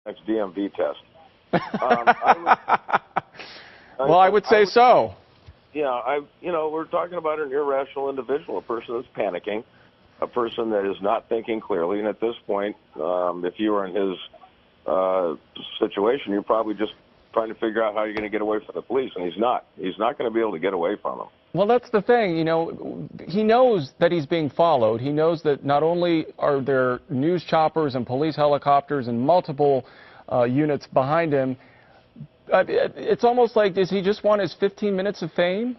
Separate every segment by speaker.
Speaker 1: next DMV test.
Speaker 2: I would say so.
Speaker 1: Yeah, we're talking about an irrational individual, a person that's panicking, a person that is not thinking clearly. And at this point, if you were in his situation, you're probably just trying to figure out how you're going to get away from the police, and he's not. He's not going to be able to get away from them.
Speaker 2: Well, that's the thing. He knows that he's being followed. He knows that not only are there news choppers and police helicopters and multiple units behind him, it's almost like, does he just want his 15 minutes of fame?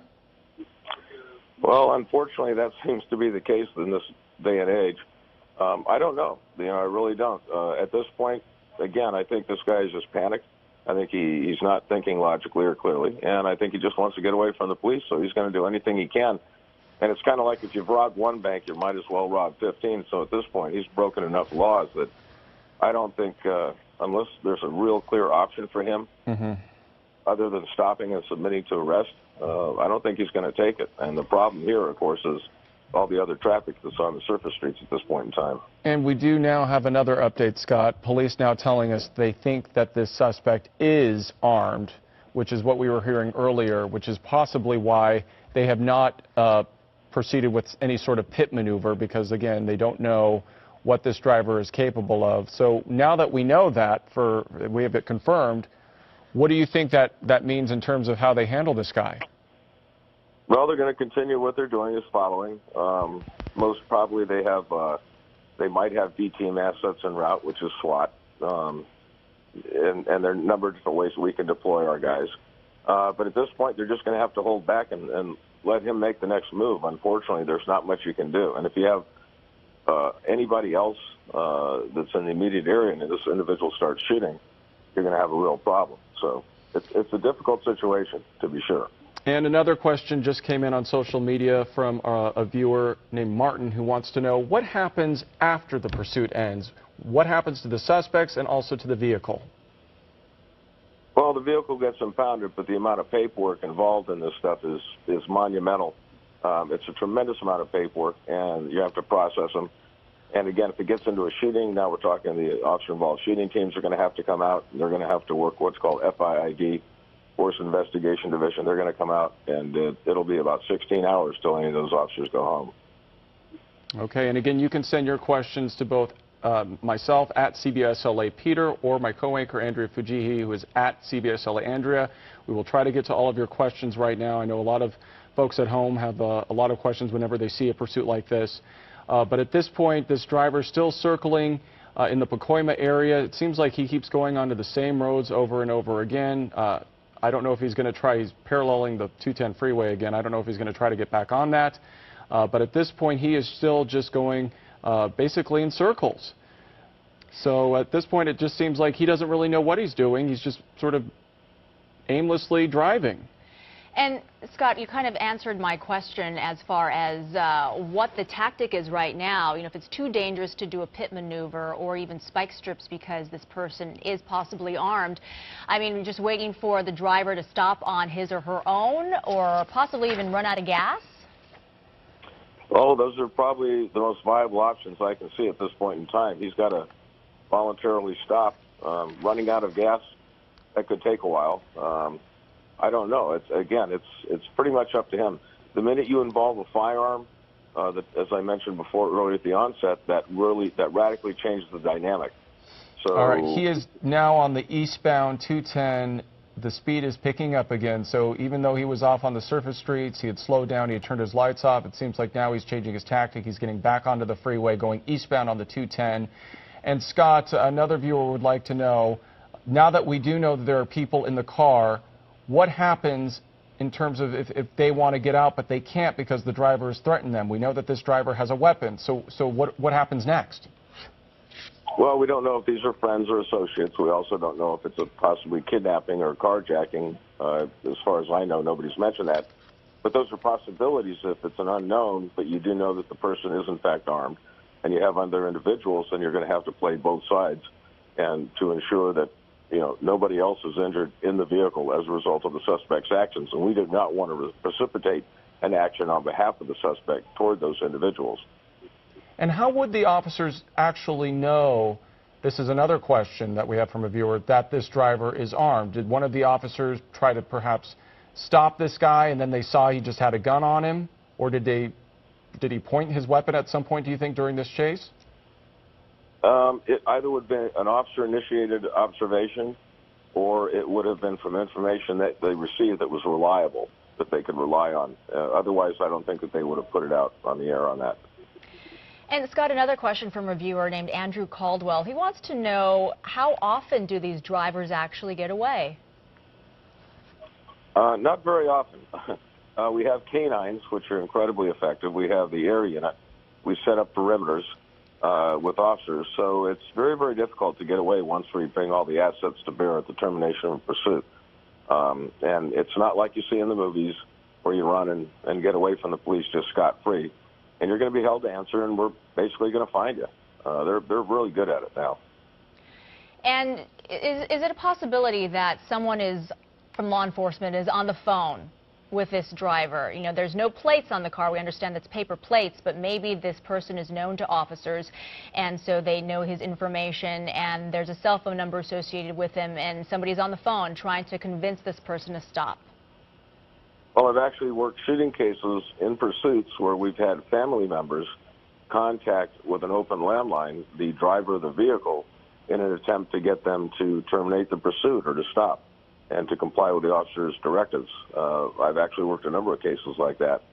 Speaker 1: Well, unfortunately, that seems to be the case in this day and age. I don't know. I really don't. At this point, again, I think this guy is just panicked. I think he's not thinking logically or clearly, and I think he just wants to get away from the police, so he's going to do anything he can. And it's kind of like if you've robbed one bank, you might as well rob 15. So at this point, he's broken enough laws that I don't think, unless there's a real clear option for him, other than stopping and submitting to arrest, I don't think he's going to take it. And the problem here, of course, is all the other traffic that's on the surface streets at this point in time.
Speaker 2: And we do now have another update, Scott. Police now telling us they think that this suspect is armed, which is what we were hearing earlier, which is possibly why they have not proceeded with any sort of pit maneuver, because, again, they don't know what this driver is capable of. So now that we know that, we have it confirmed, what do you think that means in terms of how they handle this guy?
Speaker 1: Well, they're going to continue what they're doing is following. Most probably they might have B-team assets en route, which is SWAT. And there are a number of different ways we can deploy our guys. But at this point, they're just going to have to hold back and let him make the next move. Unfortunately, there's not much you can do. And if you have anybody else that's in the immediate area and this individual starts shooting, you're going to have a real problem. So it's a difficult situation, to be sure.
Speaker 2: And another question just came in on social media from a viewer named Martin, who wants to know what happens after the pursuit ends. What happens to the suspects and also to the vehicle?
Speaker 1: Well, the vehicle gets impounded, but the amount of paperwork involved in this stuff is monumental. It's a tremendous amount of paperwork, and you have to process them. And again, if it gets into a shooting, now we're talking the officer-involved shooting teams are going to have to come out. They're going to have to work what's called FIID, Force Investigation Division. They're going to come out, and it'll be about 16 hours till any of those officers go home.
Speaker 2: Okay, and again, you can send your questions to both myself at CBSLA Peter or my co-anchor Andrea Fujihi, who is at CBSLA Andrea. We will try to get to all of your questions right now. I know a lot of folks at home have a lot of questions whenever they see a pursuit like this. But at this point, this driver is still circling in the Pacoima area. It seems like he keeps going onto the same roads over and over again. I don't know if he's going to try, he's paralleling the 210 freeway again. I don't know if he's going to try to get back on that. But at this point, he is still just going basically in circles. So at this point, it just seems like he doesn't really know what he's doing. He's just sort of aimlessly driving.
Speaker 3: And, Scott, you kind of answered my question as far as what the tactic is right now. If it's too dangerous to do a pit maneuver or even spike strips because this person is possibly armed, I mean, just waiting for the driver to stop on his or her own or possibly even run out of gas?
Speaker 1: Well, those are probably the most viable options I can see at this point in time. He's got to voluntarily stop. Running out of gas, that could take a while. I don't know. It's pretty much up to him. The minute you involve a firearm, as I mentioned before earlier at the onset, that radically changes the dynamic. So,
Speaker 2: all right, he is now on the eastbound 210. The speed is picking up again. So even though he was off on the surface streets, he had slowed down, he had turned his lights off. It seems like now he's changing his tactic. He's getting back onto the freeway, going eastbound on the 210. And Scott, another viewer would like to know, now that we do know that there are people in the car, what happens in terms of if they want to get out but they can't because the driver has threatened them? We know that this driver has a weapon. So what happens next?
Speaker 1: Well, we don't know if these are friends or associates. We also don't know if it's a possibly kidnapping or carjacking. As far as I know, nobody's mentioned that. But those are possibilities if it's an unknown, but you do know that the person is in fact armed and you have other individuals, then you're going to have to play both sides and to ensure that nobody else is injured in the vehicle as a result of the suspect's actions. And we did not want to precipitate an action on behalf of the suspect toward those individuals.
Speaker 2: And how would the officers actually know this is another question that we have from a viewer, that this driver is armed. Did one of the officers try to perhaps stop this guy and then they saw he just had a gun on him? Or did he point his weapon at some point, do you think, during this chase?
Speaker 1: It either would have been an officer-initiated observation, or it would have been from information that they received that was reliable, that they could rely on. Otherwise, I don't think that they would have put it out on the air on that.
Speaker 3: And Scott, another question from a viewer named Andrew Caldwell. He wants to know, how often do these drivers actually get away?
Speaker 1: Not very often. We have canines, which are incredibly effective. We have the air unit. We set up perimeters with officers. So it's very, very difficult to get away once we bring all the assets to bear at the termination of pursuit. And it's not like you see in the movies where you run and get away from the police just scot-free. And you're going to be held to answer, and we're basically going to find you. They're really good at it now.
Speaker 3: And is it a possibility that someone from law enforcement is on the phone with this driver? You know, there's no plates on the car. We understand that's paper plates, but maybe this person is known to officers, and so they know his information, and there's a cell phone number associated with him, and somebody's on the phone trying to convince this person to stop.
Speaker 1: Well, I've actually worked shooting cases in pursuits where we've had family members contact with an open landline the driver of the vehicle in an attempt to get them to terminate the pursuit or to stop and to comply with the officer's directives. I've actually worked a number of cases like that.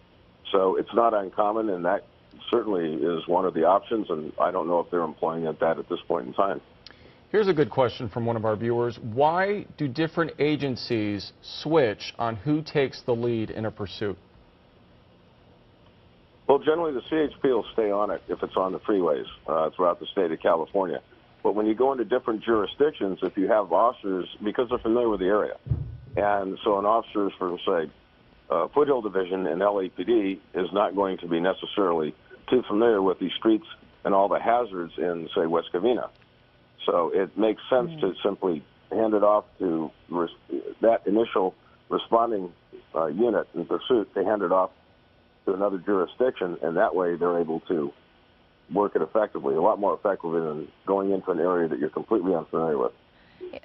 Speaker 1: So it's not uncommon, and that certainly is one of the options, and I don't know if they're employing that at this point in time.
Speaker 2: Here's a good question from one of our viewers. Why do different agencies switch on who takes the lead in a pursuit?
Speaker 1: Well, generally the CHP will stay on it if it's on the freeways throughout the state of California. But when you go into different jurisdictions, if you have officers, because they're familiar with the area, and so an officer from, say, Foothill Division in LAPD is not going to be necessarily too familiar with these streets and all the hazards in, say, West Covina. So it makes sense to simply hand it off to that initial responding unit in pursuit. They hand it off to another jurisdiction, and that way they're able to work it effectively, a lot more effectively than going into an area that you're completely unfamiliar with.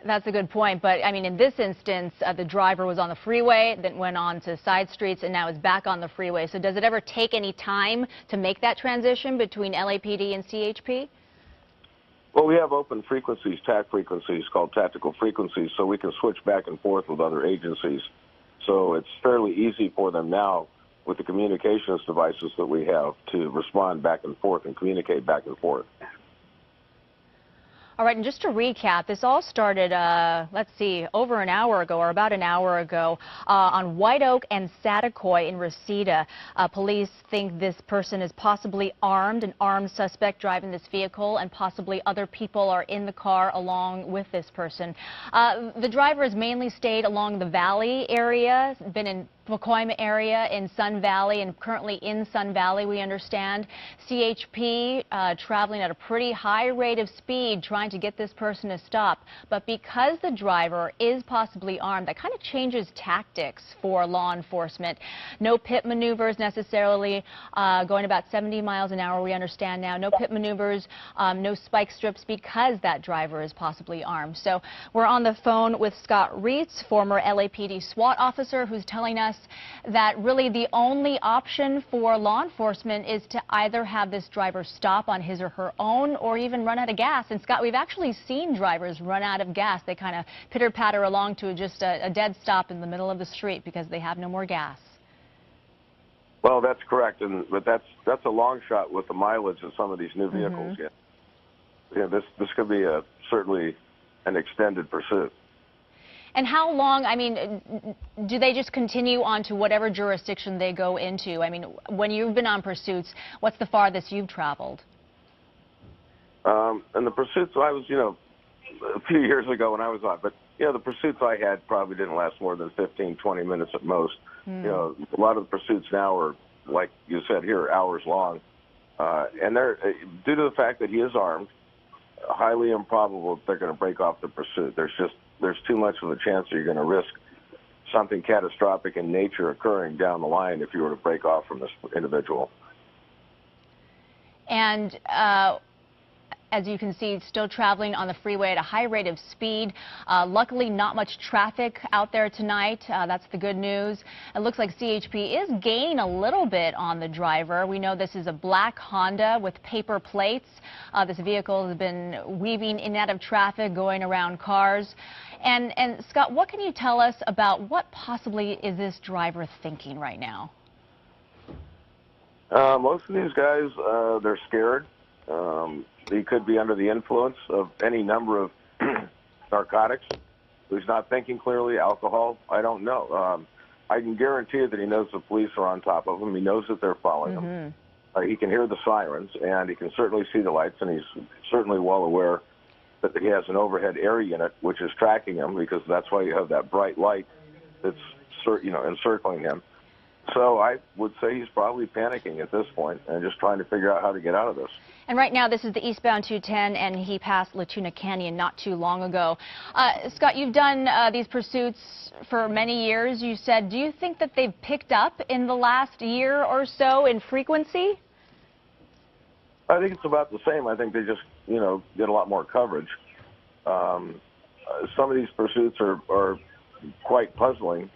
Speaker 3: That's a good point, but I mean, in this instance, the driver was on the freeway, then went on to side streets, and now is back on the freeway. So does it ever take any time to make that transition between LAPD and CHP?
Speaker 1: Well, we have open frequencies, TAC frequencies, called tactical frequencies, so we can switch back and forth with other agencies. So it's fairly easy for them now with the communications devices that we have to respond back and forth and communicate back and forth.
Speaker 3: All right, and just to recap, this all started, let's see, over an hour ago, or about an hour ago, on White Oak and Satakoy in Reseda. Police think this person is possibly armed, an armed suspect driving this vehicle, and possibly other people are in the car along with this person. The driver has mainly stayed along the Valley area, been in Pacoima area in Sun Valley, and currently in Sun Valley, we understand. CHP traveling at a pretty high rate of speed trying to get this person to stop. But because the driver is possibly armed, that kind of changes tactics for law enforcement. No pit maneuvers necessarily, going about 70 miles an hour, we understand now. No pit maneuvers, no spike strips because that driver is possibly armed. So we're on the phone with Scott Reitz, former LAPD SWAT officer, who's telling us that really the only option for law enforcement is to either have this driver stop on his or her own or even run out of gas. And Scott, we've actually seen drivers run out of gas. They kind of pitter-patter along to just a dead stop in the middle of the street because they have no more gas.
Speaker 1: Well, that's correct, but that's a long shot with the mileage of some of these new vehicles. Yeah, this could be certainly an extended pursuit.
Speaker 3: And how long, I mean, do they just continue on to whatever jurisdiction they go into? I mean, when you've been on pursuits, what's the farthest you've traveled?
Speaker 1: And the pursuits I was, a few years ago when I was on, but, the pursuits I had probably didn't last more than 15, 20 minutes at most. A lot of the pursuits now are, like you said here, hours long. And they're, due to the fact that he is armed, highly improbable that they're going to break off the pursuit. There's too much of a chance that you're going to risk something catastrophic in nature occurring down the line if you were to break off from this individual.
Speaker 3: And as you can see, still traveling on the freeway at a high rate of speed. Luckily, not much traffic out there tonight. That's the good news. It looks like CHP is gaining a little bit on the driver. We know this is a black Honda with paper plates. This vehicle has been weaving in and out of traffic, going around cars. And Scott, what can you tell us about what possibly is this driver thinking right now?
Speaker 1: Most of these guys, they're scared. He could be under the influence of any number of narcotics. He's not thinking clearly. Alcohol, I don't know. I can guarantee you that he knows the police are on top of him. He knows that they're following him. He can hear the sirens, and he can certainly see the lights, and he's certainly well aware that he has an overhead air unit which is tracking him, because that's why you have that bright light that's encircling him. So I would say he's probably panicking at this point and just trying to figure out how to get out of this.
Speaker 3: And right now, this is the eastbound 210, and he passed Latuna Canyon not too long ago. Scott, you've done these pursuits for many years, you said. Do you think that they've picked up in the last year or so in frequency?
Speaker 1: I think it's about the same. I think they just, get a lot more coverage. Some of these pursuits are quite puzzling,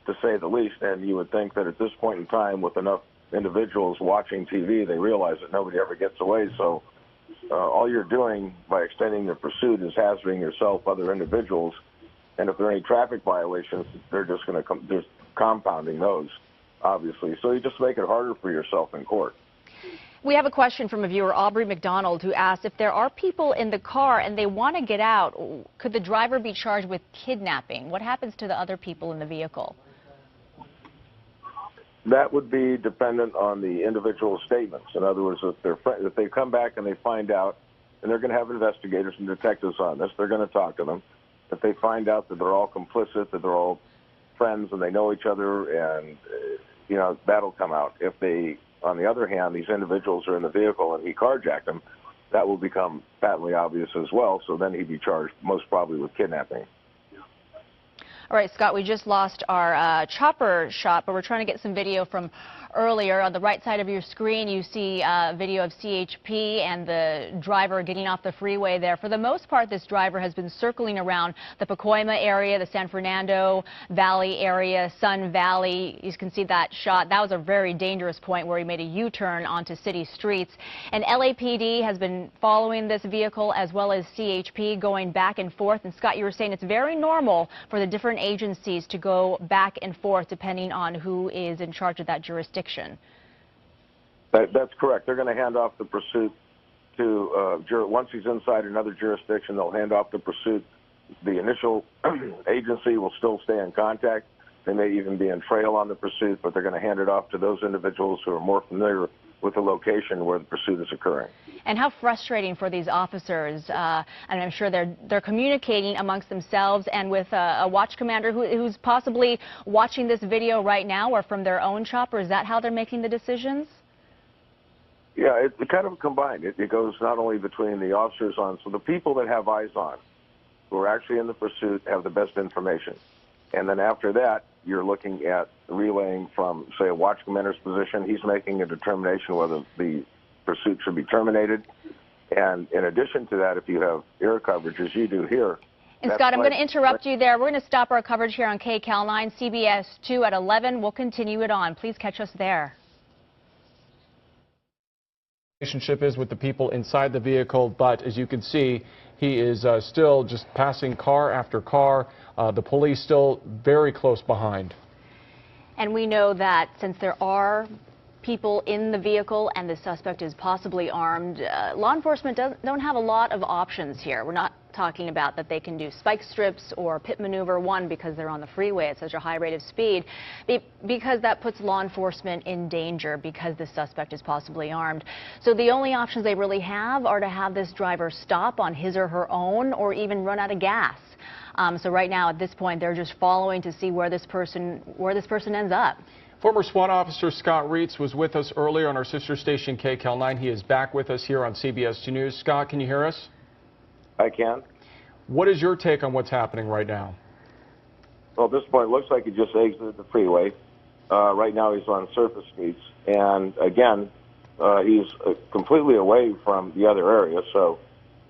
Speaker 1: to say the least, and you would think that at this point in time, with enough individuals watching TV, they realize that nobody ever gets away. So all you're doing by extending the pursuit is hazarding yourself, other individuals, and if there are any traffic violations, they're just going to come, just compounding those, obviously. So you just make it harder for yourself in court.
Speaker 3: We have a question from a viewer, Aubrey McDonald, who asked if there are people in the car and they want to get out, could the driver be charged with kidnapping? What happens to the other people in the vehicle?
Speaker 1: That would be dependent on the individual statements. In other words, if they come back and they find out, and they're going to have investigators and detectives on this, they're going to talk to them. If they find out that they're all complicit, that they're all friends and they know each other, and that'll come out. If they, on the other hand, these individuals are in the vehicle and he carjacked them, that will become patently obvious as well. So then he'd be charged most probably with kidnapping.
Speaker 3: All right, Scott, we just lost our chopper shot, but we're trying to get some video from earlier. On the right side of your screen, you see a video of CHP and the driver getting off the freeway there. For the most part, this driver has been circling around the Pacoima area, the San Fernando Valley area, Sun Valley. You can see that shot. That was a very dangerous point where he made a U-turn onto city streets. And LAPD has been following this vehicle, as well as CHP, going back and forth. And Scott, you were saying it's very normal for the different agencies to go back and forth depending on who is in charge of that jurisdiction.
Speaker 1: That's correct. They're going to hand off the pursuit to, once he's inside another jurisdiction, they'll hand off the pursuit. The initial agency will still stay in contact. They may even be in trail on the pursuit, but they're going to hand it off to those individuals who are more familiar with the location where the pursuit is occurring.
Speaker 3: And how frustrating for these officers, and I'm sure they're communicating amongst themselves and with a watch commander who's possibly watching this video right now, or from their own chopper. Is that how they're making the decisions?
Speaker 1: Yeah, it's kind of combined. It goes not only between the officers on, so the people that have eyes on, who are actually in the pursuit, have the best information. And then after that, you're looking at relaying from, say, a watch commander's position. He's making a determination whether the pursuit should be terminated. And in addition to that, if you have air coverage, as you do here.
Speaker 3: And Scott, I'm going to interrupt you there. We're going to stop our coverage here on KCAL 9, CBS 2 at 11. We'll continue it on. Please catch us there.
Speaker 2: Relationship is with the people inside the vehicle, but as you can see, he is still just passing car after car. The police still very close behind.
Speaker 3: And we know that since there are people in the vehicle and the suspect is possibly armed, law enforcement don't have a lot of options here. We're not talking about that they can do spike strips or pit maneuver, one, because they're on the freeway at such a high rate of speed, because that puts law enforcement in danger because the suspect is possibly armed. So the only options they really have are to have this driver stop on his or her own, or even run out of gas. So right now, at this point, they're just following to see where this person ends up.
Speaker 2: Former SWAT officer Scott Reitz was with us earlier on our sister station KCAL 9. He is back with us here on CBS 2 News. Scott, can you hear us?
Speaker 1: I can.
Speaker 2: What is your take on what's happening right now?
Speaker 1: Well, at this point, it looks like he just exited the freeway. Right now, he's on surface streets. And again, he's completely away from the other area. So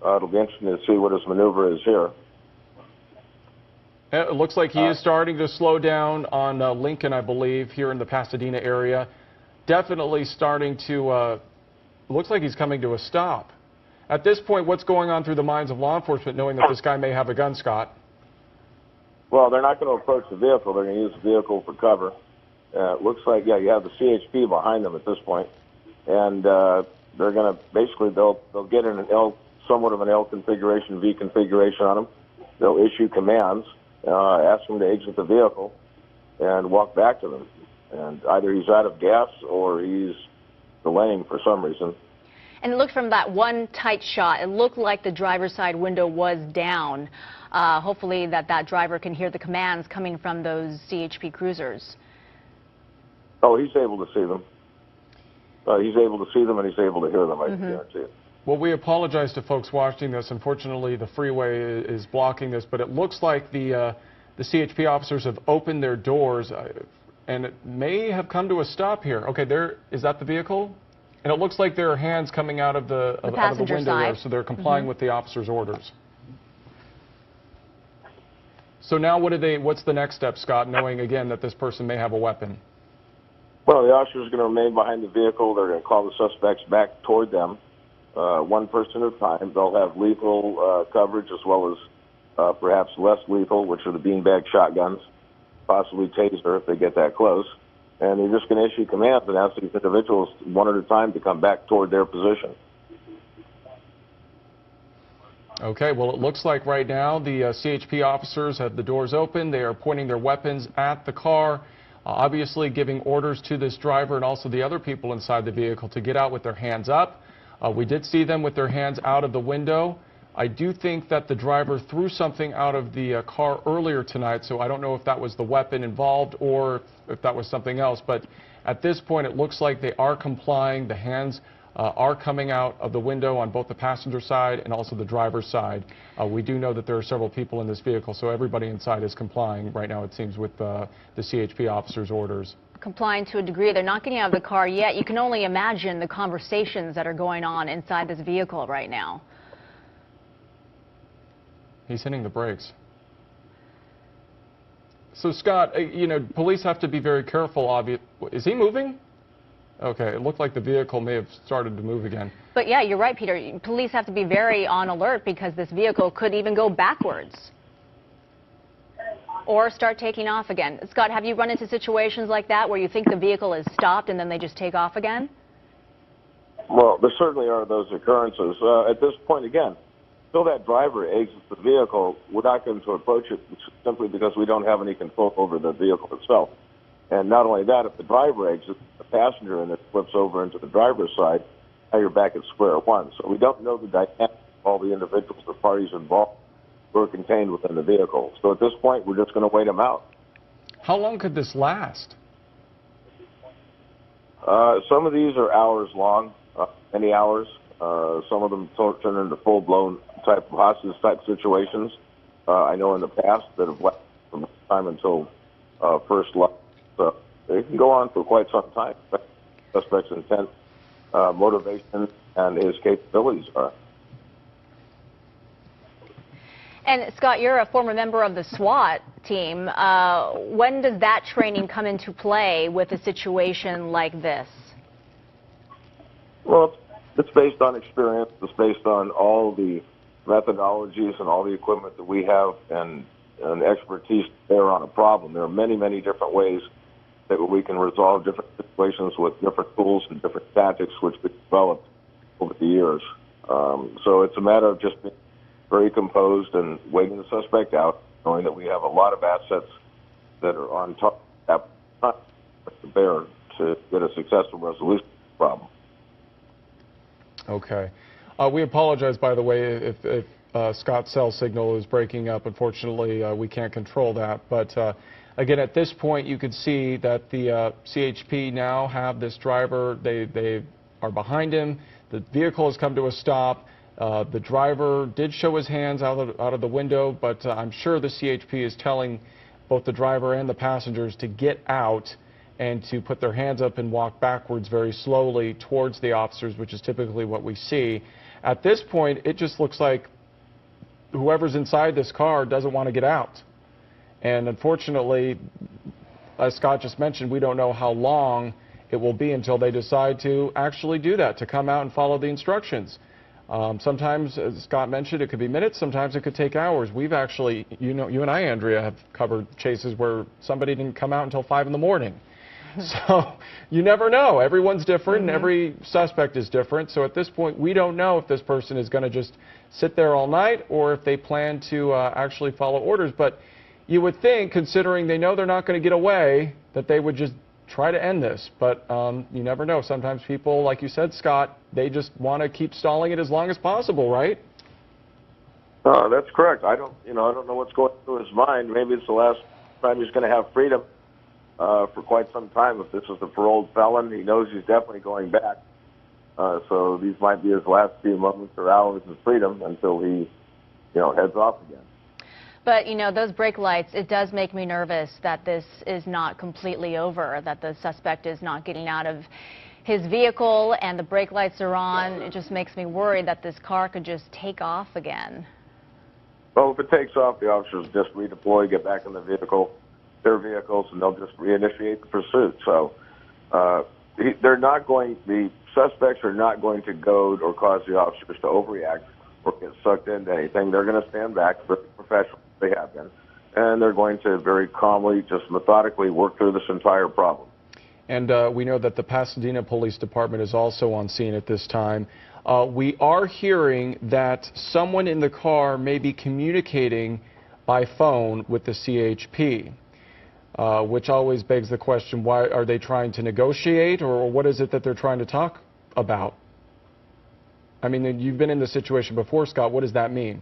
Speaker 1: It'll be interesting to see what his maneuver is here.
Speaker 2: It looks like he is starting to slow down on Lincoln, I believe, here in the Pasadena area. Definitely starting to, looks like he's coming to a stop. At this point, what's going on through the minds of law enforcement knowing that this guy may have a gun, Scott?
Speaker 1: Well, they're not going to approach the vehicle. They're going to use the vehicle for cover. It looks like, yeah, you have the CHP behind them at this point. And they're going to, basically, they'll get in an L, somewhat of an L configuration, V configuration on him. They'll issue commands, ask him to exit the vehicle, and walk back to them. And either he's out of gas or he's delaying for some reason.
Speaker 3: And it looked from that one tight shot, it looked like the driver's side window was down. Hopefully that driver can hear the commands coming from those CHP cruisers.
Speaker 1: Oh, he's able to see them. He's able to see them and he's able to hear them, I can guarantee it.
Speaker 2: Well, we apologize to folks watching this. Unfortunately, the freeway is blocking this, but it looks like the CHP officers have opened their doors, and it may have come to a stop here. Okay, is that the vehicle? And it looks like there are hands coming out of the window there, so they're complying with the officer's orders. So now what's the next step, Scott, knowing again that this person may have a weapon?
Speaker 1: Well, the officers are going to remain behind the vehicle. They're going to call the suspects back toward them, one person at a time. They'll have lethal coverage as well as perhaps less lethal, which are the beanbag shotguns, possibly taser if they get that close. And they're just going to issue commands and ask these individuals one at a time to come back toward their position.
Speaker 2: Okay, well, it looks like right now the CHP officers have the doors open. They are pointing their weapons at the car, obviously giving orders to this driver and also the other people inside the vehicle to get out with their hands up. We did see them with their hands out of the window. I do think that the driver threw something out of the car earlier tonight, so I don't know if that was the weapon involved or if that was something else. But at this point, it looks like they are complying. The hands are coming out of the window on both the passenger side and also the driver's side. We do know that there are several people in this vehicle, so everybody inside is complying right now, it seems, with the CHP officer's orders. Complying
Speaker 3: to a degree. They're not getting out of the car yet. You can only imagine the conversations that are going on inside this vehicle right now.
Speaker 2: He's hitting the brakes. So, Scott, police have to be very careful. Is he moving? Okay, it looked like the vehicle may have started to move again.
Speaker 3: But yeah, you're right, Peter. Police have to be very on alert because this vehicle could even go backwards or start taking off again. Scott, have you run into situations like that where you think the vehicle is stopped and then they just take off again?
Speaker 1: Well, there certainly are those occurrences. At this point, again, until that driver exits the vehicle, we're not going to approach it simply because we don't have any control over the vehicle itself. And not only that, if the driver exits, the passenger and it flips over into the driver's side, now you're back at square one. So we don't know the dynamics of all the individuals or parties involved who are contained within the vehicle. So at this point, we're just going to wait them out.
Speaker 2: How long could this last?
Speaker 1: Some of these are hours long, many hours. Some of them turn into full-blown type of hostage-type situations. I know in the past that have lasted from time until first light. So it can go on for quite some time. Suspect's intent, motivation, and his capabilities are.
Speaker 3: And Scott, you're a former member of the SWAT team. When does that training come into play with a situation like this?
Speaker 1: Well, it's based on experience. It's based on all the methodologies and all the equipment that we have and expertise there on a problem. There are many, many different ways that we can resolve different situations with different tools and different tactics which we've developed over the years. So it's a matter of just being very composed and waiting the suspect out, knowing that we have a lot of assets that are on top of that to bear to get a successful resolution to the problem.
Speaker 2: Okay. We apologize, by the way, if Scott's cell signal is breaking up. Unfortunately, we can't control that. But again, at this point, you could see that the CHP now have this driver. They are behind him. The vehicle has come to a stop. The driver did show his hands out of the window, but I'm sure the CHP is telling both the driver and the passengers to get out and to put their hands up and walk backwards very slowly towards the officers, which is typically what we see. At this point, it just looks like whoever's inside this car doesn't want to get out. And unfortunately, as Scott just mentioned, we don't know how long it will be until they decide to actually do that, to come out and follow the instructions. Sometimes, as Scott mentioned, it could be minutes. Sometimes it could take hours. We've actually, you and I, Andrea, have covered chases where somebody didn't come out until 5 in the morning. So you never know. Everyone's different, and every suspect is different. So at this point, we don't know if this person is going to just sit there all night or if they plan to actually follow orders. But you would think, considering they know they're not going to get away, that they would just try to end this. But you never know. Sometimes people, like you said, Scott, they just want to keep stalling it as long as possible, right?
Speaker 1: That's correct. I don't know what's going through his mind. Maybe it's the last time he's going to have freedom for quite some time. If this is a paroled felon, he knows he's definitely going back. So these might be his last few moments or hours of freedom until he, heads off again.
Speaker 3: But, those brake lights, it does make me nervous that this is not completely over, that the suspect is not getting out of his vehicle and the brake lights are on. It just makes me worried that this car could just take off again.
Speaker 1: Well, if it takes off, the officers just redeploy, get back in their vehicles, and they'll just reinitiate the pursuit. So the suspects are not going to goad or cause the officers to overreact or get sucked into anything. They're going to stand back, very professional they have been, and they're going to very calmly, just methodically work through this entire problem.
Speaker 2: And we know that the Pasadena Police Department is also on scene at this time. We are hearing that someone in the car may be communicating by phone with the CHP, which always begs the question, why are they trying to negotiate, or what is it that they're trying to talk about? I mean, you've been in this situation before, Scott. What does that mean?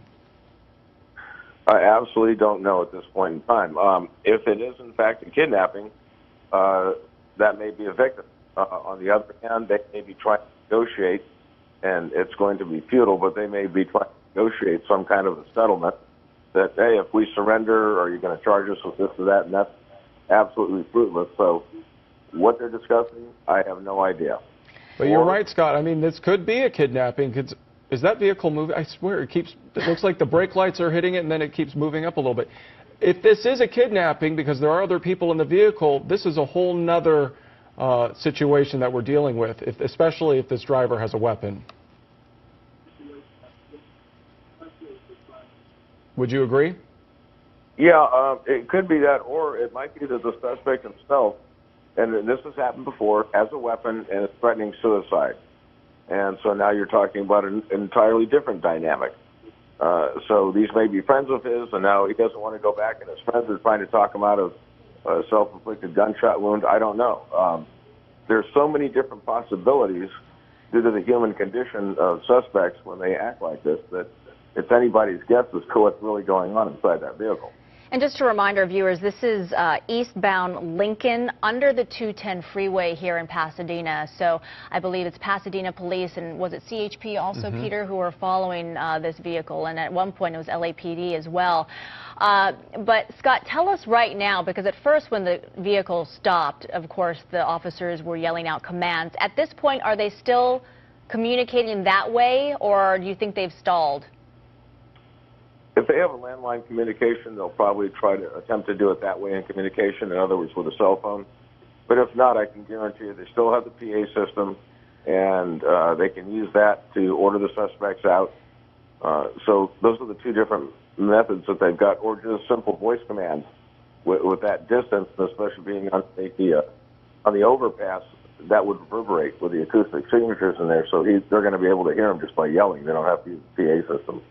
Speaker 1: I absolutely don't know at this point in time. If it is, in fact, a kidnapping, that may be a victim. On the other hand, they may be trying to negotiate, and it's going to be futile, but they may be trying to negotiate some kind of a settlement that, hey, if we surrender, are you going to charge us with this or that? And that's absolutely fruitless. So what they're discussing, I have no idea.
Speaker 2: But you're right, Scott. I mean, this could be a kidnapping. Is that vehicle moving? I swear, it looks like the brake lights are hitting it, and then it keeps moving up a little bit. If this is a kidnapping, because there are other people in the vehicle, this is a whole nother situation that we're dealing with, especially if this driver has a weapon. Would you agree?
Speaker 1: Yeah, it could be that, or it might be that the suspect himself, and this has happened before, has a weapon and is threatening suicide. And so now you're talking about an entirely different dynamic. So these may be friends of his, and now he doesn't want to go back, and his friends are trying to talk him out of a self-inflicted gunshot wound. I don't know. There's so many different possibilities due to the human condition of suspects when they act like this that it's anybody's guess as to what's really going on inside that vehicle.
Speaker 3: And just to remind our viewers, this is eastbound Lincoln under the 210 freeway here in Pasadena. So I believe it's Pasadena Police and was it CHP also, Peter, who are following this vehicle. And at one point it was LAPD as well. But Scott, tell us right now, because at first when the vehicle stopped, of course, the officers were yelling out commands. At this point, are they still communicating that way, or do you think they've stalled?
Speaker 1: If they have a landline communication, they'll probably try to attempt to do it that way in communication, in other words, with a cell phone. But if not, I can guarantee you they still have the PA system, and they can use that to order the suspects out. So those are the two different methods that they've got, or just simple voice commands with that distance, especially being on the overpass, that would reverberate with the acoustic signatures in there. So they're going to be able to hear him just by yelling. They don't have to use the PA system.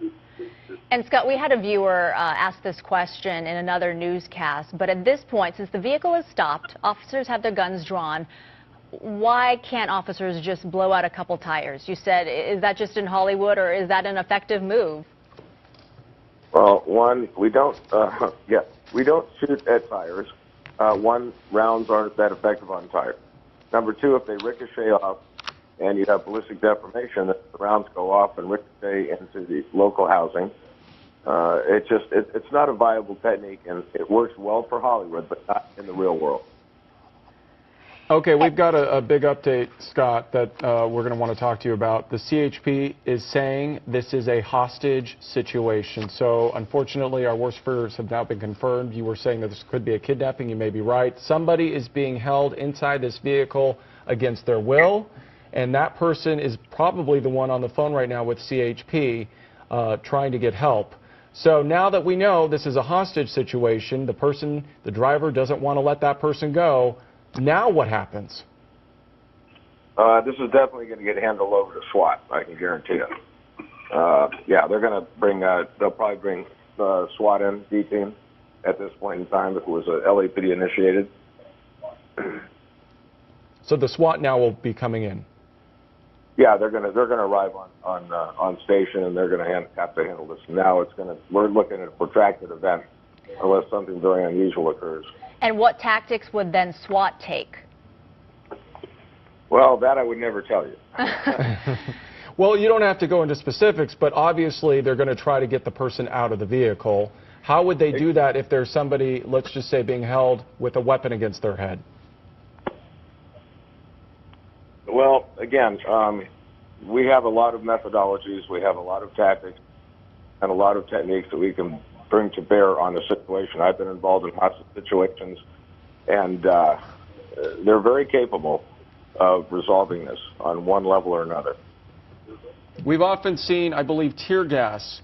Speaker 3: And Scott, we had a viewer ask this question in another newscast, but at this point, since the vehicle is stopped, officers have their guns drawn, why can't officers just blow out a couple tires? You said, is that just in Hollywood, or is that an effective move?
Speaker 1: Well, one, we don't shoot at tires. One, rounds aren't that effective on tires. Number two, if they ricochet off and you have ballistic deformation, the rounds go off and ricochet into the local housing. It's not a viable technique, and it works well for Hollywood, but not in the real world.
Speaker 2: Okay, we've got a big update, Scott, that we're going to want to talk to you about. The CHP is saying this is a hostage situation. So, unfortunately, our worst fears have now been confirmed. You were saying that this could be a kidnapping. You may be right. Somebody is being held inside this vehicle against their will, and that person is probably the one on the phone right now with CHP trying to get help. So now that we know this is a hostage situation, the driver doesn't want to let that person go. Now what happens?
Speaker 1: This is definitely going to get handled over to SWAT, I can guarantee you. Yeah, they're going to bring, they'll probably bring SWAT in, D-team, at this point in time if it was LAPD initiated.
Speaker 2: So the SWAT now will be coming in?
Speaker 1: Yeah, they're going to arrive on station, and they're going to have to handle this. Now we're looking at a protracted event unless something very unusual occurs.
Speaker 3: And what tactics would then SWAT take?
Speaker 1: Well, that I would never tell you.
Speaker 2: Well, you don't have to go into specifics, but obviously they're going to try to get the person out of the vehicle. How would they do that if there's somebody, let's just say, being held with a weapon against their head?
Speaker 1: Well, again, we have a lot of methodologies, we have a lot of tactics, and a lot of techniques that we can bring to bear on the situation. I've been involved in lots of situations, and they're very capable of resolving this on one level or another.
Speaker 2: We've often seen, I believe, tear gas.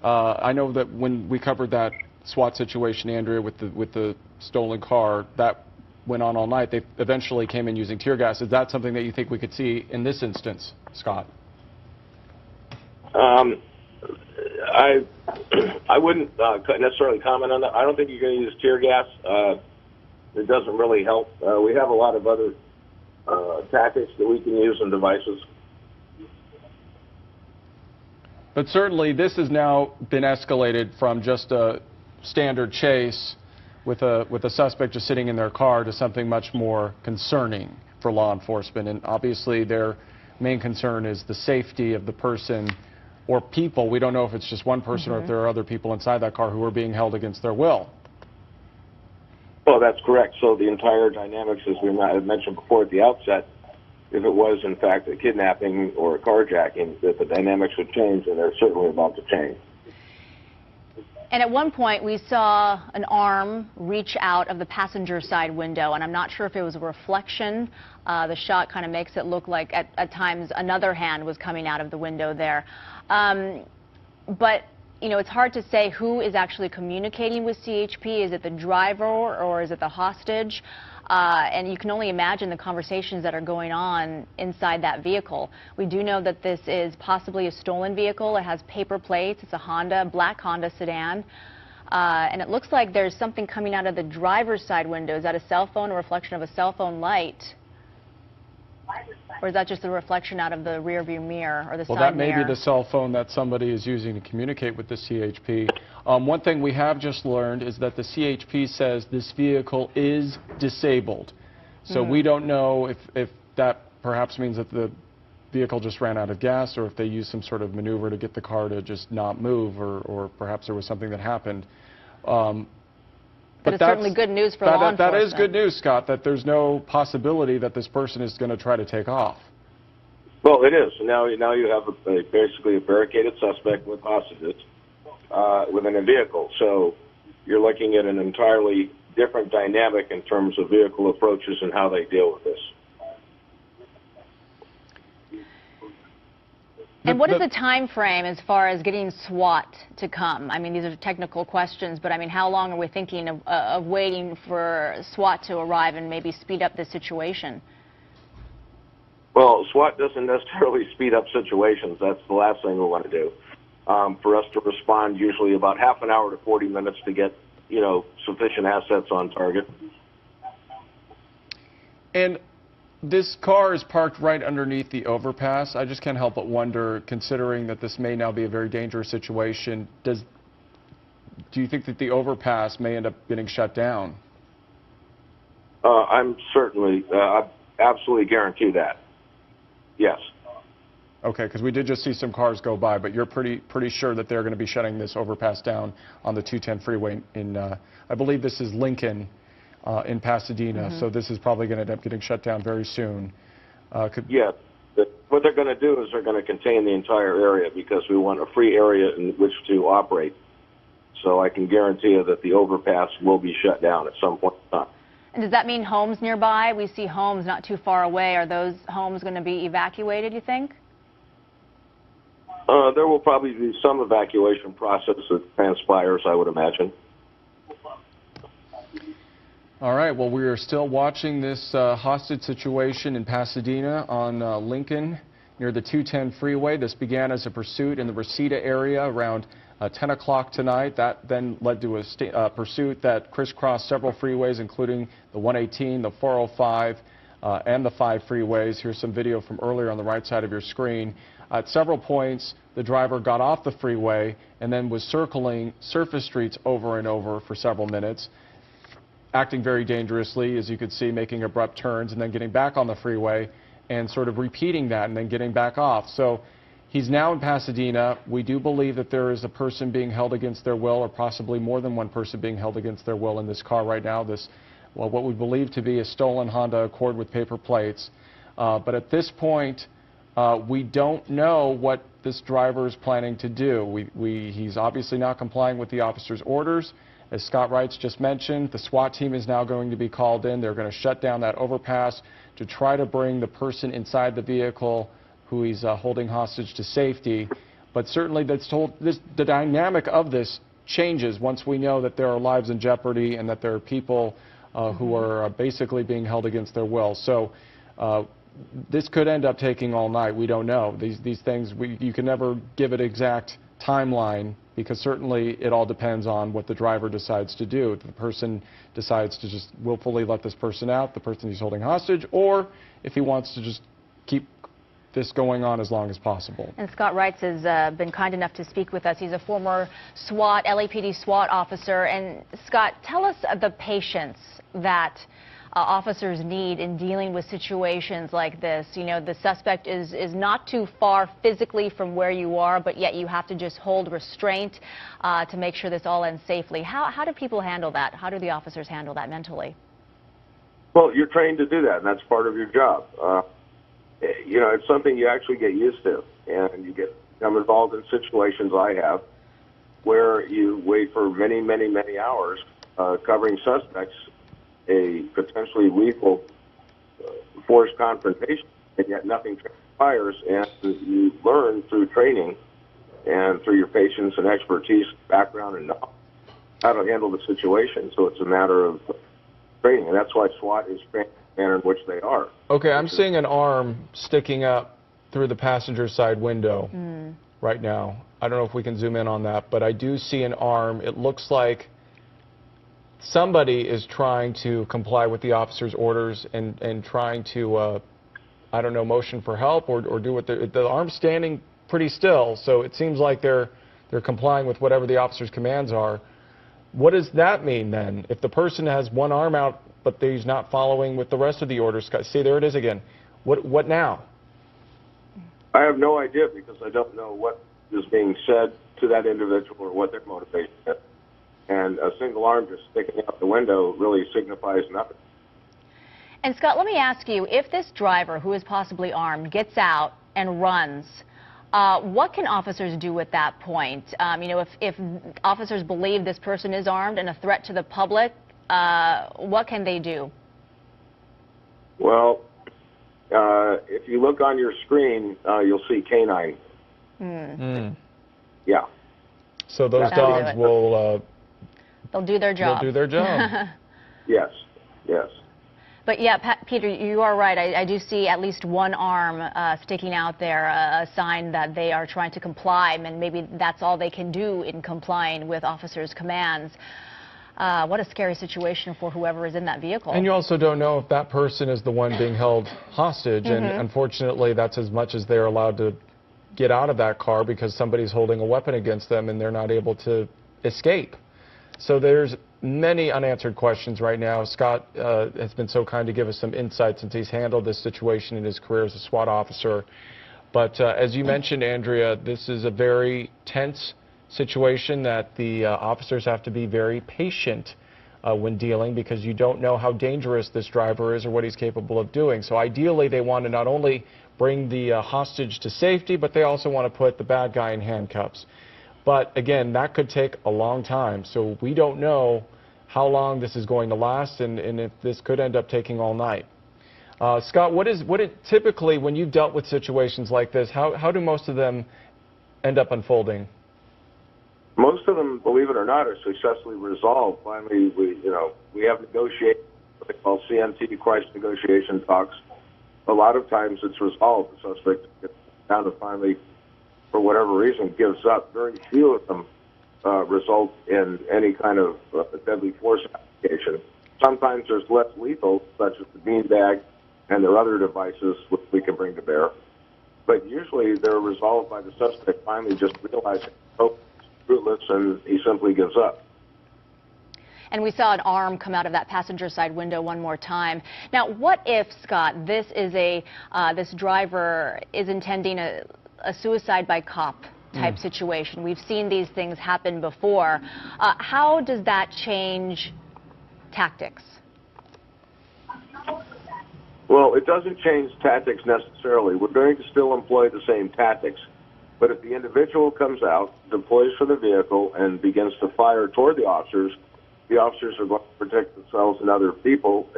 Speaker 2: I know that when we covered that SWAT situation, Andrea, with the stolen car, that went on all night. They eventually came in using tear gas. Is that something that you think we could see in this instance, Scott?
Speaker 1: I wouldn't necessarily comment on that. I don't think you're going to use tear gas. It doesn't really help. We have a lot of other tactics that we can use and devices.
Speaker 2: But certainly this has now been escalated from just a standard chase with a suspect just sitting in their car to something much more concerning for law enforcement. And obviously their main concern is the safety of the person or people. We don't know if it's just one person or if there are other people inside that car who are being held against their will.
Speaker 1: Well, that's correct. So the entire dynamics, as we mentioned before at the outset, if it was in fact a kidnapping or a carjacking, that the dynamics would change, and they're certainly about to change.
Speaker 3: And at one point, we saw an arm reach out of the passenger side window, and I'm not sure if it was a reflection. The shot kind of makes it look like at times another hand was coming out of the window there. But, you know, it's hard to say who is actually communicating with CHP. Is it the driver or is it the hostage? And you can only imagine the conversations that are going on inside that vehicle. We do know that this is possibly a stolen vehicle. It has paper plates. It's a Honda, black Honda sedan. And it looks like there's something coming out of the driver's side window. Is that a cell phone, a reflection of a cell phone light? Or is that just a reflection out of the rear view mirror or the side mirror?
Speaker 2: Well, that may be the cell phone that somebody is using to communicate with the CHP. One thing we have just learned is that the CHP says this vehicle is disabled. So we don't know if that perhaps means that the vehicle just ran out of gas or if they used some sort of maneuver to get the car to just not move, or perhaps there was something that happened.
Speaker 3: But it's certainly good news for law enforcement.
Speaker 2: That is good news, Scott, that there's no possibility that this person is going to try to take off.
Speaker 1: Well, it is. Now you have basically a barricaded suspect with hostages within a vehicle. So you're looking at an entirely different dynamic in terms of vehicle approaches and how they deal with this.
Speaker 3: And what is the time frame as far as getting SWAT to come? I mean, these are technical questions, but I mean, how long are we thinking of waiting for SWAT to arrive and maybe speed up the situation?
Speaker 1: Well, SWAT doesn't necessarily speed up situations. That's the last thing we want to do. For us to respond, usually about half an hour to 40 minutes to get, you know, sufficient assets on target.
Speaker 2: And this car is parked right underneath the overpass. I just can't help but wonder, considering that this may now be a very dangerous situation, do you think that the overpass may end up getting shut down?
Speaker 1: I'm certainly, I absolutely guarantee that. Yes.
Speaker 2: Okay, because we did just see some cars go by, but you're pretty sure that they're going to be shutting this overpass down on the 210 freeway in, I believe this is Lincoln. in Pasadena. So this is probably going to end up getting shut down very soon.
Speaker 1: Yeah. What they're going to do is they're going to contain the entire area because we want a free area in which to operate. So I can guarantee you that the overpass will be shut down at some point in time.
Speaker 3: And does that mean homes nearby? We see homes not too far away. Are those homes going to be evacuated, you think?
Speaker 1: There will probably be some evacuation process that transpires, I would imagine.
Speaker 2: All right, well, we are still watching this hostage situation in Pasadena on Lincoln near the 210 freeway. This began as a pursuit in the Reseda area around 10 o'clock tonight. That then led to a pursuit that crisscrossed several freeways, including the 118, the 405, and the 5 freeways. Here's some video from earlier on the right side of your screen. At several points, the driver got off the freeway and then was circling surface streets over and over for several minutes, acting very dangerously, as you could see, making abrupt turns and then getting back on the freeway and sort of repeating that and then getting back off. So he's now in Pasadena. We do believe that there is a person being held against their will, or possibly more than one person being held against their will in this car right now. This, well, what we believe to be a stolen Honda Accord with paper plates. But at this point, we don't know what this driver is planning to do. He's obviously not complying with the officer's orders. As Scott Wrights just mentioned, the SWAT team is now going to be called in. They're going to shut down that overpass to try to bring the person inside the vehicle who he's holding hostage to safety. But certainly the dynamic of this changes once we know that there are lives in jeopardy and that there are people who are basically being held against their will. So this could end up taking all night. We don't know. These things, you can never give it exact timeline, because certainly it all depends on what the driver decides to do. If the person decides to just willfully let this person out, the person he's holding hostage, or if he wants to just keep this going on as long as possible. And
Speaker 3: Scott Wrights has been kind enough to speak with us. He's a former SWAT, LAPD SWAT officer. And Scott, tell us the patience that officers need in dealing with situations like this. You know, the suspect is not too far physically from where you are, but yet you have to just hold restraint to make sure this all ends safely. How do people handle that? How do the officers handle that mentally?
Speaker 1: Well, you're trained to do that, and that's part of your job. You know, it's something you actually get used to, and you become involved in situations I have where you wait for many, many, many hours covering suspects, a potentially lethal forced confrontation, and yet nothing transpires, and you learn through training and through your patience and expertise, background, and knowledge how to handle the situation. So it's a matter of training, and that's why SWAT is trained in the manner in which they are.
Speaker 2: Okay, I'm seeing an arm sticking up through the passenger side window right now. I don't know if we can zoom in on that, but I do see an arm. It looks like somebody is trying to comply with the officer's orders and trying to, I don't know, motion for help or do what the arm's standing pretty still, so it seems like they're complying with whatever the officer's commands are. What does that mean then? If the person has one arm out but he's not following with the rest of the orders, see, there it is again. What now?
Speaker 1: I have no idea, because I don't know what is being said to that individual or what their motivation is. And a single arm just sticking out the window really signifies nothing.
Speaker 3: And Scott, let me ask you, if this driver who is possibly armed gets out and runs, what can officers do at that point? You know, if officers believe this person is armed and a threat to the public, what can they do?
Speaker 1: Well, if you look on your screen, you'll see canine. Yeah.
Speaker 2: So those dogs will...
Speaker 3: they'll do their job.
Speaker 2: They'll do their job.
Speaker 1: Yes, yes.
Speaker 3: But yeah, Peter, you are right. I do see at least one arm sticking out there, a sign that they are trying to comply, and maybe that's all they can do in complying with officers' commands. What a scary situation for whoever is in that vehicle.
Speaker 2: And you also don't know if that person is the one being held hostage, and unfortunately that's as much as they're allowed to get out of that car, because somebody's holding a weapon against them and they're not able to escape. So there's many unanswered questions right now. Scott has been so kind to give us some insight since he's handled this situation in his career as a SWAT officer. But as you mentioned, Andrea, this is a very tense situation that the officers have to be very patient when dealing, because you don't know how dangerous this driver is or what he's capable of doing. So ideally, they want to not only bring the hostage to safety, but they also want to put the bad guy in handcuffs. But again, that could take a long time. So we don't know how long this is going to last, and if this could end up taking all night. Scott, typically, when you've dealt with situations like this, how do most of them end up unfolding?
Speaker 1: Most of them, believe it or not, are successfully resolved. Finally, we have negotiated what they call CNT, crisis negotiation talks. A lot of times it's resolved. The suspect gets down to finally, for whatever reason, gives up. Very few of them result in any kind of deadly force application. Sometimes there's less lethal, such as the beanbag and their other devices which we can bring to bear. But usually they're resolved by the suspect finally just realizing, oh, it's fruitless, and he simply gives up.
Speaker 3: And we saw an arm come out of that passenger side window one more time. Now, what if, Scott, this driver is intending a suicide by cop type situation? We've seen these things happen before. How does that change tactics?
Speaker 1: Well, it doesn't change tactics necessarily. We're going to still employ the same tactics. But if the individual comes out, deploys for the vehicle, and begins to fire toward the officers are going to protect themselves and other people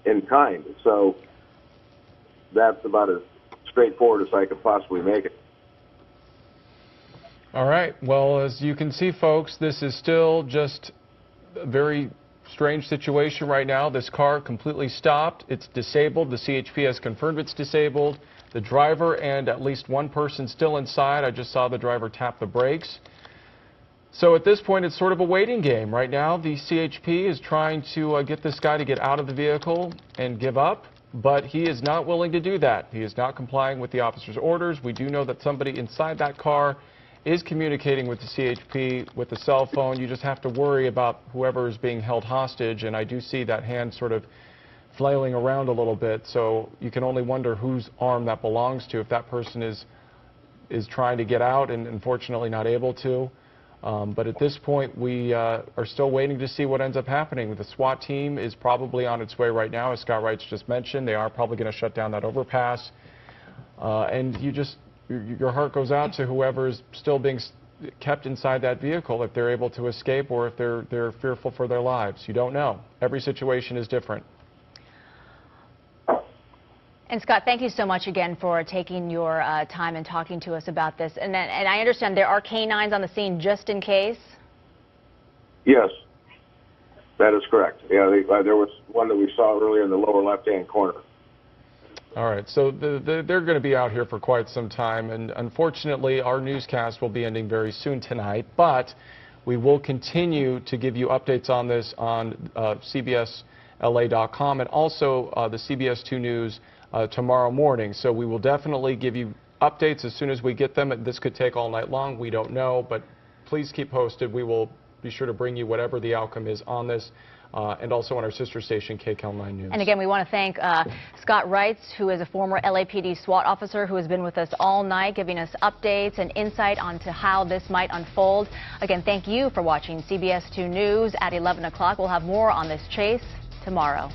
Speaker 1: in kind. So that's about as straightforward as I could possibly make it.
Speaker 2: All right. Well, as you can see, folks, this is still just a very strange situation right now. This car completely stopped. It's disabled. The CHP has confirmed it's disabled. The driver and at least one person still inside. I just saw the driver tap the brakes. So at this point, it's sort of a waiting game. Right now, the CHP is trying to get this guy to get out of the vehicle and give up, but he is not willing to do that. He is not complying with the officer's orders. We do know that somebody inside that car is communicating with the CHP with a cell phone. You just have to worry about whoever is being held hostage, and I do see that hand sort of flailing around a little bit, so you can only wonder whose arm that belongs to, if that person is trying to get out and unfortunately not able to. But at this point, we are still waiting to see what ends up happening. The SWAT team is probably on its way right now, as Scott Wrights just mentioned. They are probably going to shut down that overpass, and your heart goes out to whoever is still being kept inside that vehicle, if they're able to escape or if they're fearful for their lives. You don't know. Every situation is different.
Speaker 3: And Scott, thank you so much again for taking your time and talking to us about this. And I understand there are canines on the scene just in case?
Speaker 1: Yes, that is correct. Yeah, there was one that we saw earlier in the lower left-hand corner.
Speaker 2: All right, so they're going to be out here for quite some time, and unfortunately our newscast will be ending very soon tonight, but we will continue to give you updates on this on CBSLA.com and also the CBS 2 News tomorrow morning. So we will definitely give you updates as soon as we get them. This could take all night long, we don't know, but please keep posted. We will be sure to bring you whatever the outcome is on this. And also on our sister station, KCAL 9 News.
Speaker 3: And again, we want to thank Scott Wrights, who is a former LAPD SWAT officer who has been with us all night, giving us updates and insight onto how this might unfold. Again, thank you for watching CBS 2 News at 11 o'clock. We'll have more on this chase tomorrow.